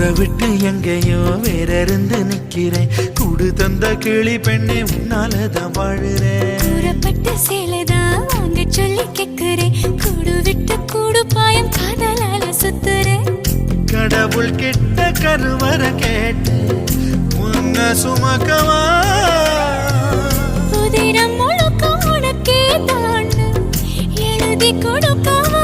விட்டு எங்கேயோ வேற இருந்து நிக்கிறேன். கூடு தந்த கிளி பெண்ணே உன்னாலதான் வாழுறேன். கூறப்பட்ட சேலைதான் வாங்க சொல்லி கேக்குறேன். கூடு விட்டு கூடு பாயம் காதலால சுத்துறேன். கடவுள் கிட்ட கருவற கேட்டு உன்ன சுமக்கவா? உதிரம் முழுக்க உனக்கே தான் எழுதி கொடுக்கவா?